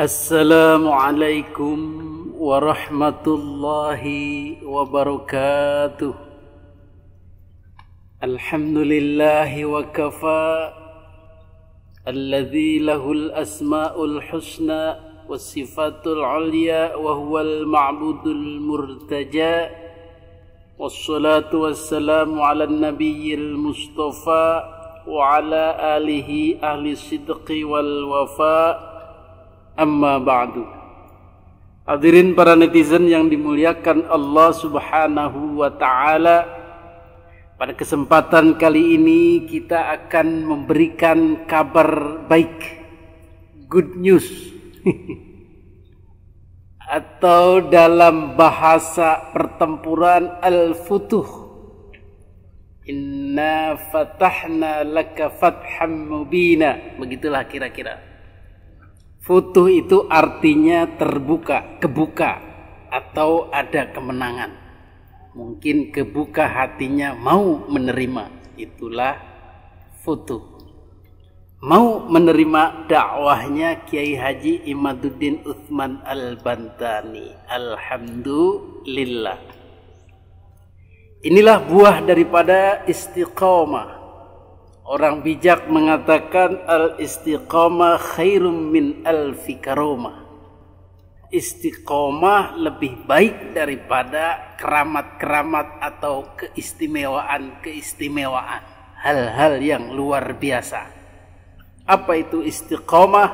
Assalamualaikum warahmatullahi wabarakatuh. Alhamdulillahi wa kafa, alladzi lahul asma'ul husna was sifatul ulya wa huwal ma'budul murtaja. Wassalatu wassalamu ala nabiyyil mustafa wa ala alihi ahli sidqi wal wafa. Amma ba'du. Hadirin para netizen yang dimuliakan Allah Subhanahu wa ta'ala, pada kesempatan kali ini kita akan memberikan kabar baik, good news atau dalam bahasa pertempuran al-futuh, inna fatahna laka fatham mubina, begitulah kira-kira. Futuh itu artinya terbuka, kebuka, atau ada kemenangan. Mungkin kebuka hatinya mau menerima, itulah futuh. Mau menerima dakwahnya Kiai Haji Imaduddin Utsman Al-Bantani. Alhamdulillah. Inilah buah daripada istiqomah. Orang bijak mengatakan al-istiqamah khairum min alfi karomah. Istiqomah lebih baik daripada keramat-keramat atau keistimewaan-keistimewaan. Hal-hal yang luar biasa. Apa itu istiqomah?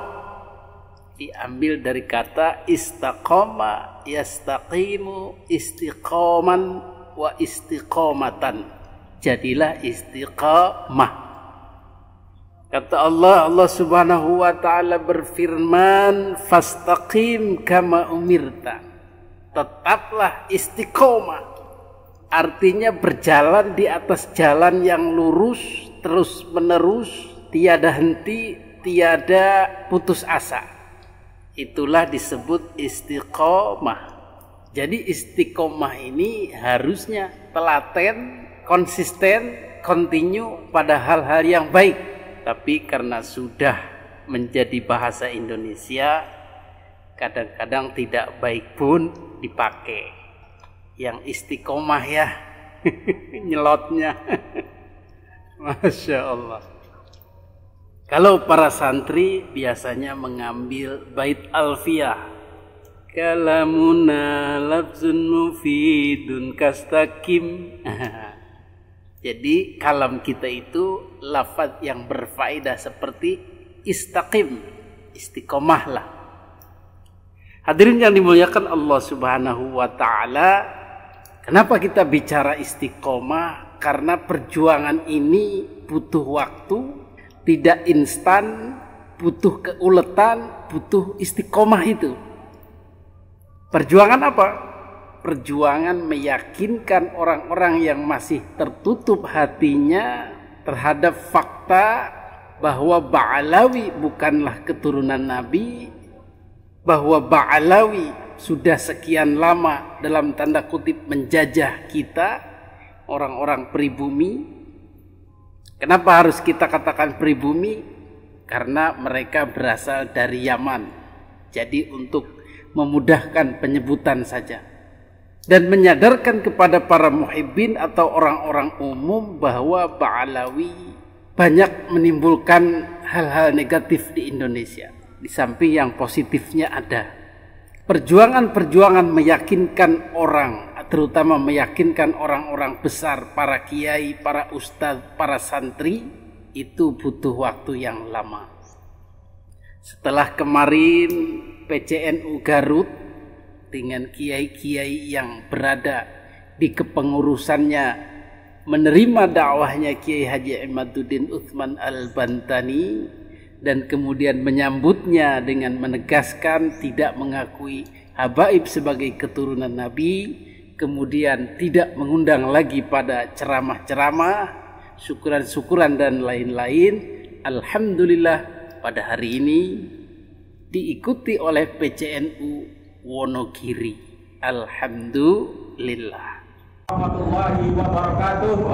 Diambil dari kata istaqama, yastaqimu, istiqoman, wa istiqomatan. Jadilah istiqamah. Kata Allah Subhanahu wa ta'ala berfirman, fastaqim kama umirta. Tetaplah istiqomah. Artinya berjalan di atas jalan yang lurus, terus menerus, tiada henti, tiada putus asa. Itulah disebut istiqomah. Jadi istiqomah ini harusnya telaten, konsisten, kontinu pada hal-hal yang baik. Tapi karena sudah menjadi bahasa Indonesia, kadang-kadang tidak baik pun dipakai. Yang istiqomah ya, nyelotnya. Masya Allah. Kalau para santri biasanya mengambil bait alfiyah. Kalamuna lafzun mufidun kastakim. Jadi kalam kita itu lafaz yang berfaedah seperti istaqim, istiqomahlah. Hadirin yang dimuliakan Allah Subhanahu wa ta'ala, kenapa kita bicara istiqomah? Karena perjuangan ini butuh waktu, tidak instan, butuh keuletan, butuh istiqomah itu. Perjuangan apa? Perjuangan meyakinkan orang-orang yang masih tertutup hatinya terhadap fakta bahwa Ba'alawi bukanlah keturunan Nabi, bahwa Ba'alawi sudah sekian lama dalam tanda kutip menjajah kita, orang-orang pribumi. Kenapa harus kita katakan pribumi? Karena mereka berasal dari Yaman. Jadi untuk memudahkan penyebutan saja. Dan menyadarkan kepada para muhibbin atau orang-orang umum bahwa Ba'alawi banyak menimbulkan hal-hal negatif di Indonesia. Di samping yang positifnya ada. Perjuangan-perjuangan meyakinkan orang, terutama meyakinkan orang-orang besar, para kiai, para ustadz, para santri, itu butuh waktu yang lama. Setelah kemarin PCNU Garut, dengan kiai-kiai yang berada di kepengurusannya menerima dakwahnya Kiai Haji Imaduddin Utsman Al-Bantani dan kemudian menyambutnya dengan menegaskan tidak mengakui habaib sebagai keturunan Nabi, kemudian tidak mengundang lagi pada ceramah-ceramah, syukuran-syukuran dan lain-lain. Alhamdulillah pada hari ini diikuti oleh PCNU Wonogiri. Alhamdulillah. Warahmatullahi wabarakatuh.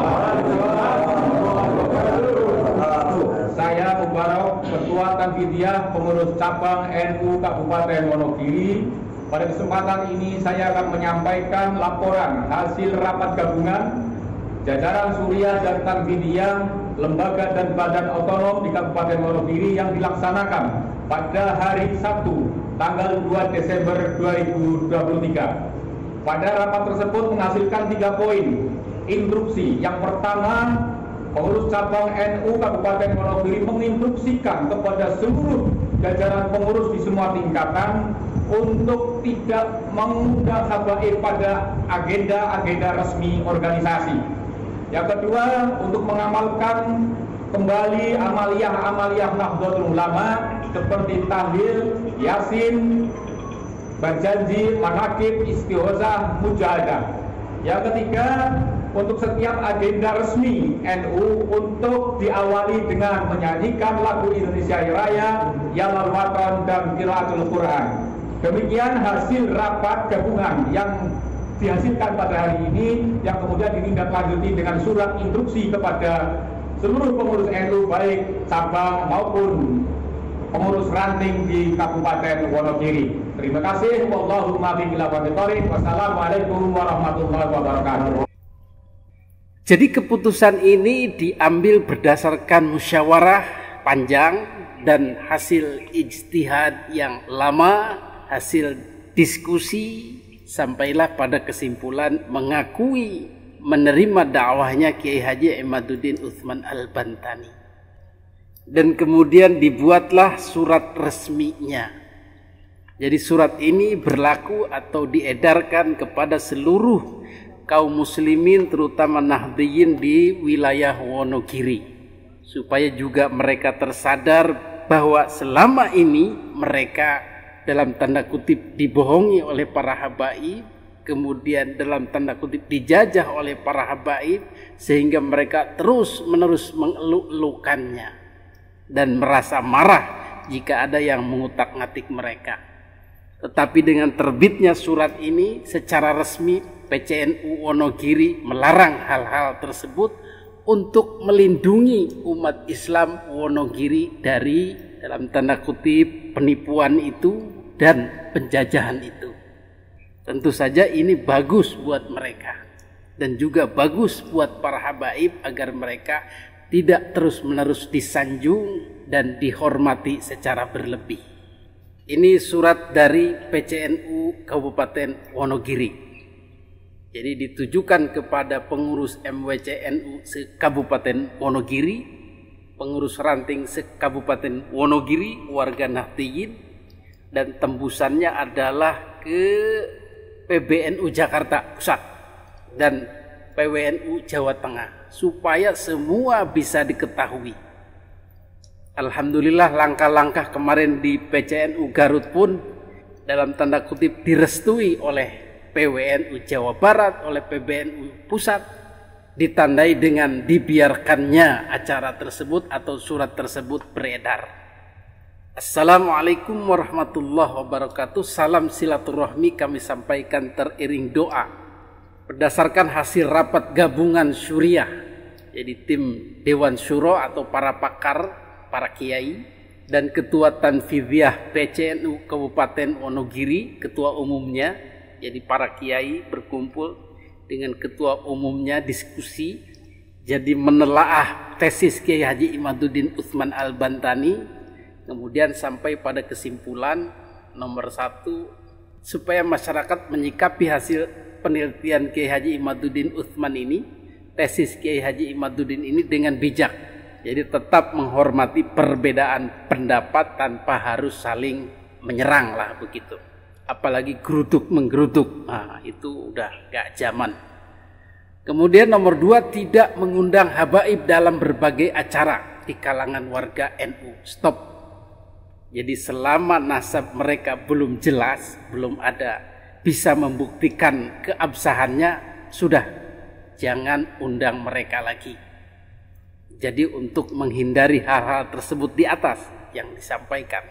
Saya Mubarok, Ketua Tanfidiyah Pengurus Cabang NU Kabupaten Wonogiri. Pada kesempatan ini saya akan menyampaikan laporan hasil rapat gabungan jajaran Suriah dan Tanfidiyah, lembaga dan badan otonom di Kabupaten Wonogiri yang dilaksanakan pada hari Sabtu, tanggal 2 Desember 2023. Pada rapat tersebut menghasilkan 3 poin instruksi. Yang pertama, pengurus cabang NU Kabupaten Wonogiri menginstruksikan kepada seluruh jajaran pengurus di semua tingkatan untuk tidak mengundang habaib pada agenda-agenda resmi organisasi. Yang kedua, untuk mengamalkan kembali amaliyah-amaliyah Nahdlatul Ulama seperti tahlil, yasin, berjanji, manakib, istighosah, mujahadah. Yang ketiga, untuk setiap agenda resmi NU untuk diawali dengan menyanyikan lagu Indonesia Raya, Yalal Watan dan Qiraatul Quran. Demikian hasil rapat gabungan yang dihasilkan pada hari ini, yang kemudian ditindaklanjuti dengan surat instruksi kepada seluruh pengurus NU baik cabang maupun pengurus ranting di Kabupaten Wonogiri. Terima kasih. Wallahumma bi'il taufiq. Wassalamualaikum warahmatullahi wabarakatuh. Jadi keputusan ini diambil berdasarkan musyawarah panjang dan hasil ijtihad yang lama, hasil diskusi, sampailah pada kesimpulan mengakui menerima dakwahnya Kiai Haji Imaduddin Utsman Al-Bantani. Dan kemudian dibuatlah surat resminya. Jadi surat ini berlaku atau diedarkan kepada seluruh kaum muslimin, terutama Nahdliyin di wilayah Wonogiri, supaya juga mereka tersadar bahwa selama ini mereka dalam tanda kutip dibohongi oleh para habaib, kemudian dalam tanda kutip dijajah oleh para habaib, sehingga mereka terus menerus mengeluh-elukannya dan merasa marah jika ada yang mengutak-ngatik mereka. Tetapi dengan terbitnya surat ini secara resmi, PCNU Wonogiri melarang hal-hal tersebut untuk melindungi umat Islam Wonogiri dari dalam tanda kutip penipuan itu dan penjajahan itu. Tentu saja ini bagus buat mereka dan juga bagus buat para habaib agar mereka tidak terus-menerus disanjung dan dihormati secara berlebih. Ini surat dari PCNU Kabupaten Wonogiri. Jadi ditujukan kepada pengurus MWCNU se-Kabupaten Wonogiri, pengurus ranting se-Kabupaten Wonogiri, warga Nahdliyin, dan tembusannya adalah ke PBNU Jakarta Pusat dan PWNU Jawa Tengah, supaya semua bisa diketahui. Alhamdulillah langkah-langkah kemarin di PCNU Garut pun dalam tanda kutip direstui oleh PWNU Jawa Barat, oleh PBNU Pusat, ditandai dengan dibiarkannya acara tersebut atau surat tersebut beredar. Assalamualaikum warahmatullahi wabarakatuh. Salam silaturahmi kami sampaikan teriring doa berdasarkan hasil rapat gabungan Suriah, jadi tim Dewan Syuro atau para pakar, para kiai, dan ketua Tanfidiyah PCNU Kabupaten Wonogiri, ketua umumnya, jadi para kiai berkumpul dengan ketua umumnya diskusi, jadi menelaah tesis Kiai Haji Imaduddin Utsman Al-Bantani, kemudian sampai pada kesimpulan nomor 1, supaya masyarakat menyikapi hasil penelitian Kiai Haji Imaduddin Utsman ini, tesis Kiai Haji Imaduddin ini dengan bijak. Jadi tetap menghormati perbedaan pendapat tanpa harus saling menyerang lah begitu. Apalagi geruduk menggeruduk, nah itu udah gak zaman. Kemudian nomor 2, tidak mengundang habaib dalam berbagai acara di kalangan warga NU. Stop. Jadi selama nasab mereka belum jelas, belum ada bisa membuktikan keabsahannya, sudah jangan undang mereka lagi. Jadi untuk menghindari hal-hal tersebut di atas yang disampaikan.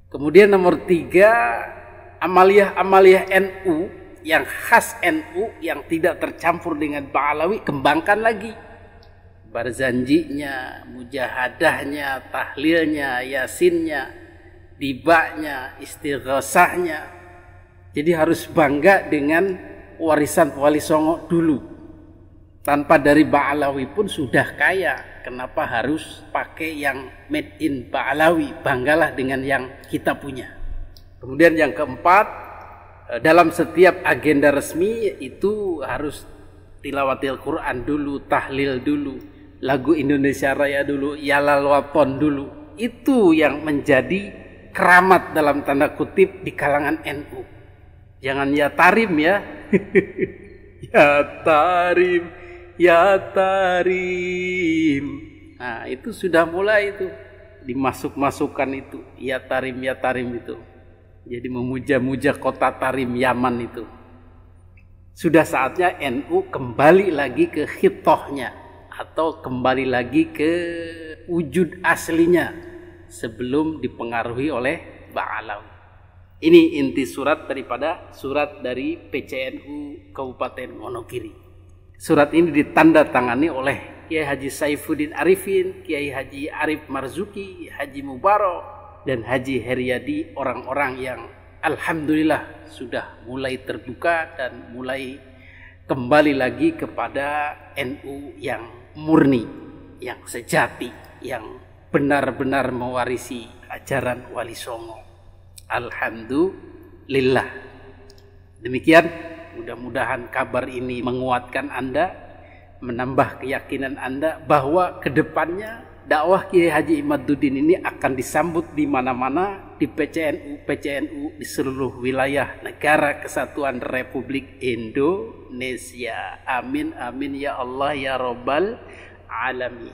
Kemudian nomor 3, amaliyah-amaliyah NU yang khas NU yang tidak tercampur dengan Ba'alawi, kembangkan lagi. barzanjinya, mujahadahnya, tahlilnya, yasinnya, dibaknya, istighosahnya. Jadi harus bangga dengan warisan Wali Songo dulu. Tanpa dari Ba'alawi pun sudah kaya. Kenapa harus pakai yang made in Ba'alawi? Banggalah dengan yang kita punya. Kemudian yang keempat, dalam setiap agenda resmi itu harus tilawatil Quran dulu, tahlil dulu, lagu Indonesia Raya dulu, Yalal Wapon dulu. Itu yang menjadi keramat dalam tanda kutip di kalangan NU. Jangan ya tarim ya. Ya tarim, ya tarim. Nah, itu sudah mulai itu dimasuk-masukkan itu ya tarim itu. Jadi memuja-muja kota Tarim Yaman itu. Sudah saatnya NU kembali lagi ke khitohnya atau kembali lagi ke wujud aslinya sebelum dipengaruhi oleh Ba'alawi. Ini inti surat daripada surat dari PCNU Kabupaten Wonogiri. Surat ini ditandatangani oleh Kiai Haji Saifuddin Arifin, Kiai Haji Arif Marzuki, Haji Mubarok, dan Haji Heriadi, orang-orang yang alhamdulillah sudah mulai terbuka dan mulai kembali lagi kepada NU yang murni, yang sejati, yang benar-benar mewarisi ajaran Wali Songo. Alhamdulillah. Demikian, mudah-mudahan kabar ini menguatkan Anda, menambah keyakinan Anda bahwa kedepannya dakwah Kiai Haji Imaduddin ini akan disambut di mana-mana, di PCNU di seluruh wilayah negara kesatuan Republik Indonesia. Amin amin ya Allah ya Rabbal alamin.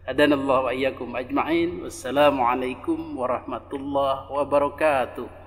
Hadanallahu wa iyyakum ajma'in. Wassalamualaikum warahmatullahi wabarakatuh.